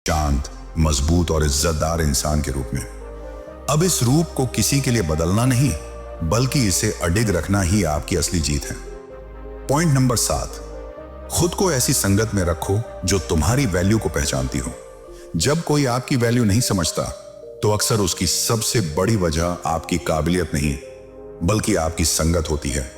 शांत, मजबूत और इज्जतदार इंसान के रूप में। अब इस रूप को किसी के लिए बदलना नहीं, बल्कि इसे अडिग रखना ही आपकी असली जीत है। पॉइंट नंबर 7, खुद को ऐसी संगत में रखो जो तुम्हारी वैल्यू को पहचानती हो। जब कोई आपकी वैल्यू नहीं समझता, तो अक्सर उसकी सबसे बड़ी वजह आपकी काबिलियत नहीं, बल्कि आपकी संगत होती है।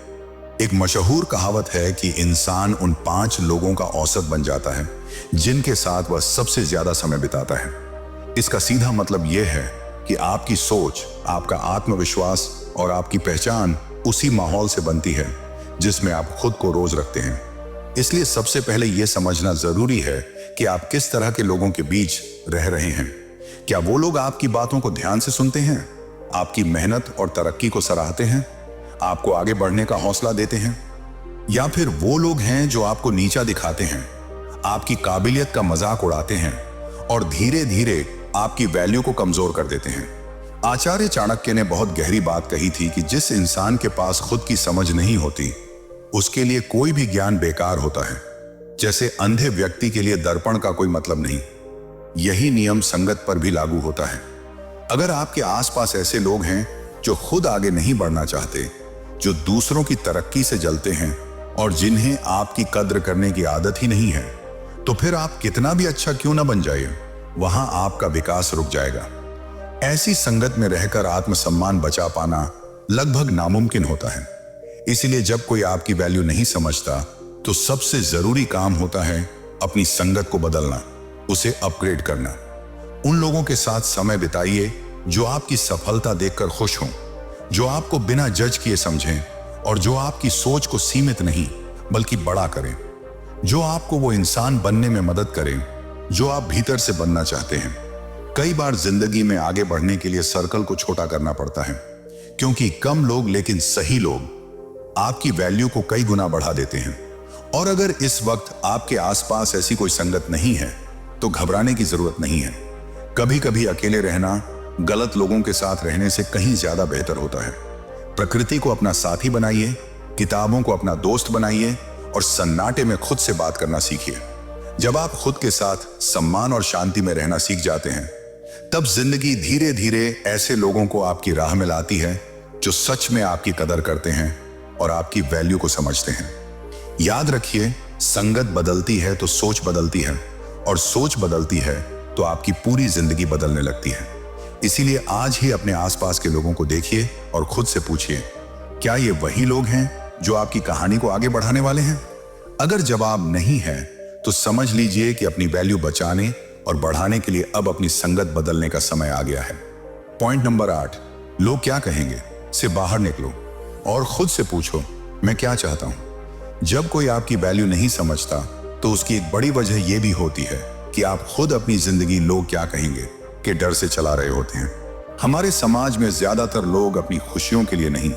एक मशहूर कहावत है कि इंसान उन 5 लोगों का औसत बन जाता है जिनके साथ वह सबसे ज्यादा समय बिताता है। इसका सीधा मतलब यह है कि आपकी सोच, आपका आत्मविश्वास और आपकी पहचान उसी माहौल से बनती है जिसमें आप खुद को रोज रखते हैं। इसलिए सबसे पहले यह समझना जरूरी है कि आप किस तरह के लोगों के बीच रह रहे हैं। क्या वो लोग आपकी बातों को ध्यान से सुनते हैं, आपकी मेहनत और तरक्की को सराहते हैं, आपको आगे बढ़ने का हौसला देते हैं, या फिर वो लोग हैं जो आपको नीचा दिखाते हैं, आपकी काबिलियत का मजाक उड़ाते हैं और धीरे धीरे आपकी वैल्यू को कमजोर कर देते हैं। आचार्य चाणक्य ने बहुत गहरी बात कही थी कि जिस इंसान के पास खुद की समझ नहीं होती, उसके लिए कोई भी ज्ञान बेकार होता है। जैसे अंधे व्यक्ति के लिए दर्पण का कोई मतलब नहीं, यही नियम संगत पर भी लागू होता है। अगर आपके आसपास ऐसे लोग हैं जो खुद आगे नहीं बढ़ना चाहते, जो दूसरों की तरक्की से जलते हैं और जिन्हें आपकी कद्र करने की आदत ही नहीं है, तो फिर आप कितना भी अच्छा क्यों ना बन जाइए, वहां आपका विकास रुक जाएगा। ऐसी संगत में रहकर आत्मसम्मान बचा पाना लगभग नामुमकिन होता है। इसलिए जब कोई आपकी वैल्यू नहीं समझता, तो सबसे जरूरी काम होता है अपनी संगत को बदलना, उसे अपग्रेड करना। उन लोगों के साथ समय बिताइए जो आपकी सफलता देखकर खुश हों, जो आपको बिना जज किए समझें और जो आपकी सोच को सीमित नहीं बल्कि बड़ा करें, जो आपको वो इंसान बनने में मदद करें जो आप भीतर से बनना चाहते हैं। कई बार जिंदगी में आगे बढ़ने के लिए सर्कल को छोटा करना पड़ता है, क्योंकि कम लोग लेकिन सही लोग आपकी वैल्यू को कई गुना बढ़ा देते हैं। और अगर इस वक्त आपके आसपास ऐसी कोई संगत नहीं है, तो घबराने की जरूरत नहीं है। कभी कभी अकेले रहना गलत लोगों के साथ रहने से कहीं ज्यादा बेहतर होता है। प्रकृति को अपना साथी बनाइए, किताबों को अपना दोस्त बनाइए और सन्नाटे में खुद से बात करना सीखिए। जब आप खुद के साथ सम्मान और शांति में रहना सीख जाते हैं, तब जिंदगी धीरे धीरे ऐसे लोगों को आपकी राह में लाती है जो सच में आपकी कदर करते हैं और आपकी वैल्यू को समझते हैं। याद रखिए, संगत बदलती है तो सोच बदलती है, और सोच बदलती है तो आपकी पूरी जिंदगी बदलने लगती है। इसीलिए आज ही अपने आसपास के लोगों को देखिए और खुद से पूछिए, क्या ये वही लोग हैं जो आपकी कहानी को आगे बढ़ाने वाले हैं? अगर जवाब नहीं है, तो समझ लीजिए कि अपनी वैल्यू बचाने और बढ़ाने के लिए अब अपनी संगत बदलने का समय आ गया है। पॉइंट नंबर 8, लोग क्या कहेंगे से बाहर निकलो और खुद से पूछो, मैं क्या चाहता हूं। जब कोई आपकी वैल्यू नहीं समझता, तो उसकी एक बड़ी वजह यह भी होती है कि आप खुद अपनी जिंदगी लोग क्या कहेंगे के डर से चला रहे होते हैं। हमारे समाज में ज्यादातर लोग अपनी खुशियों के लिए नहीं,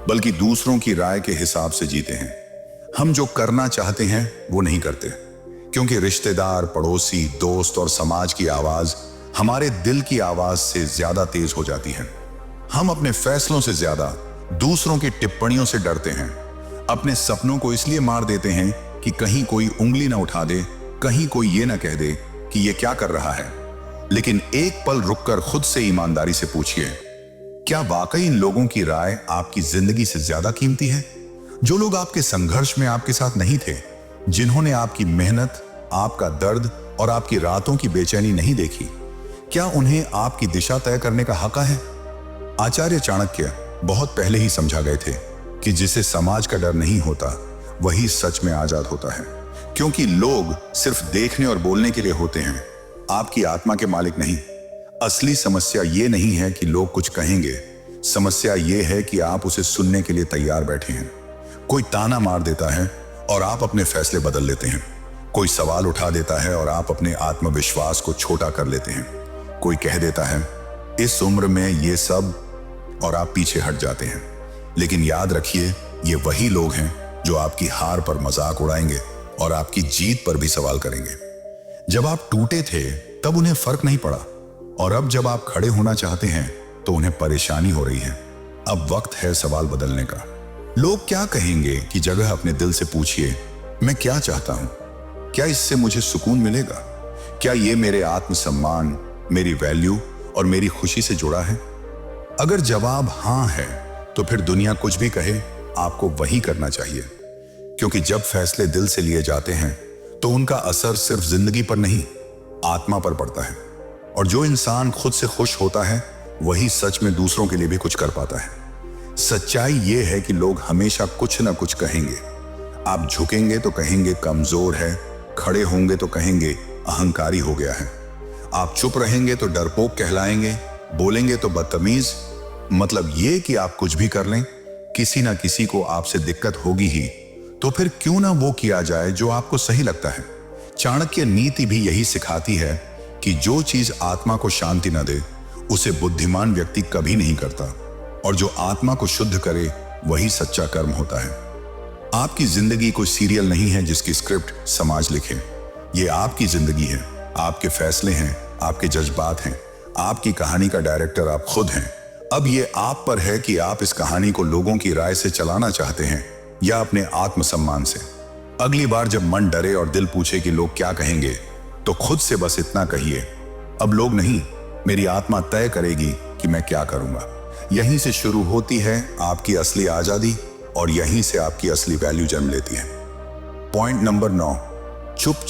बल्कि दूसरों की राय के हिसाब से जीते हैं। हम जो करना चाहते हैं वो नहीं करते, क्योंकि रिश्तेदार, पड़ोसी, दोस्त और समाज की आवाज हमारे दिल की आवाज से ज्यादा तेज हो जाती है। हम अपने फैसलों से ज्यादा दूसरों की टिप्पणियों से डरते हैं। अपने सपनों को इसलिए मार देते हैं कि कहीं कोई उंगली ना उठा दे, कहीं कोई ये ना कह दे कि ये क्या कर रहा है। लेकिन एक पल रुककर खुद से ईमानदारी से पूछिए, क्या वाकई इन लोगों की राय आपकी जिंदगी से ज्यादा कीमती है? जो लोग आपके संघर्ष में आपके साथ नहीं थे, जिन्होंने आपकी मेहनत, आपका दर्द और आपकी रातों की बेचैनी नहीं देखी, क्या उन्हें आपकी दिशा तय करने का हक है? आचार्य चाणक्य बहुत पहले ही समझा गए थे कि जिसे समाज का डर नहीं होता, वही सच में आजाद होता है। क्योंकि लोग सिर्फ देखने और बोलने के लिए होते हैं, आपकी आत्मा के मालिक नहीं। असली समस्या ये नहीं है कि लोग कुछ कहेंगे, समस्या ये है कि आप उसे सुनने के लिए तैयार बैठे हैं। कोई ताना मार देता है और आप अपने फैसले बदल लेते हैं। कोई सवाल उठा देता है और आप अपने आत्मविश्वास को छोटा कर लेते हैं। कोई कह देता है, इस उम्र में ये सब, और आप पीछे हट जाते हैं। लेकिन याद रखिए, ये वही लोग हैं जो आपकी हार पर मजाक उड़ाएंगे और आपकी जीत पर भी सवाल करेंगे। जब आप टूटे थे तब उन्हें फर्क नहीं पड़ा, और अब जब आप खड़े होना चाहते हैं तो उन्हें परेशानी हो रही है। अब वक्त है सवाल बदलने का। लोग क्या कहेंगे की जगह अपने दिल से पूछिए, मैं क्या चाहता हूं? क्या इससे मुझे सुकून मिलेगा? क्या ये मेरे आत्मसम्मान, मेरी वैल्यू और मेरी खुशी से जुड़ा है? अगर जवाब हां है, तो फिर दुनिया कुछ भी कहे, आपको वही करना चाहिए। क्योंकि जब फैसले दिल से लिए जाते हैं, तो उनका असर सिर्फ जिंदगी पर नहीं, आत्मा पर पड़ता है। और जो इंसान खुद से खुश होता है, वही सच में दूसरों के लिए भी कुछ कर पाता है। सच्चाई ये है कि लोग हमेशा कुछ ना कुछ कहेंगे। आप झुकेंगे तो कहेंगे कमजोर है, खड़े होंगे तो कहेंगे अहंकारी हो गया है। आप चुप रहेंगे तो डरपोक कहलाएंगे, बोलेंगे तो बदतमीज। मतलब ये कि आप कुछ भी कर लें, किसी ना किसी को आपसे दिक्कत होगी ही। तो फिर क्यों ना वो किया जाए जो आपको सही लगता है। चाणक्य नीति भी यही सिखाती है कि जो चीज आत्मा को शांति न दे, उसे बुद्धिमान व्यक्ति कभी नहीं करता। और जो आत्मा को शुद्ध करे, वही सच्चा कर्म होता है। आपकी जिंदगी कोई सीरियल नहीं है जिसकी स्क्रिप्ट समाज लिखे। ये आपकी जिंदगी है, आपके फैसले हैं, आपके जज्बात हैं, आपकी कहानी का डायरेक्टर आप खुद हैं। अब ये आप पर है कि आप इस कहानी को लोगों की राय से चलाना चाहते हैं या अपने आत्मसम्मान से। अगली बार जब मन डरे और दिल पूछे कि लोग क्या कहेंगे, तो खुद से बस इतना कहिए, अब लोग नहीं, मेरी आत्मा तय करेगी कि मैं क्या करूंगा। यहीं से शुरू होती है आपकी असली आजादी और यहीं से आपकी असली वैल्यू जन्म लेती है। पॉइंट नंबर 9, चुप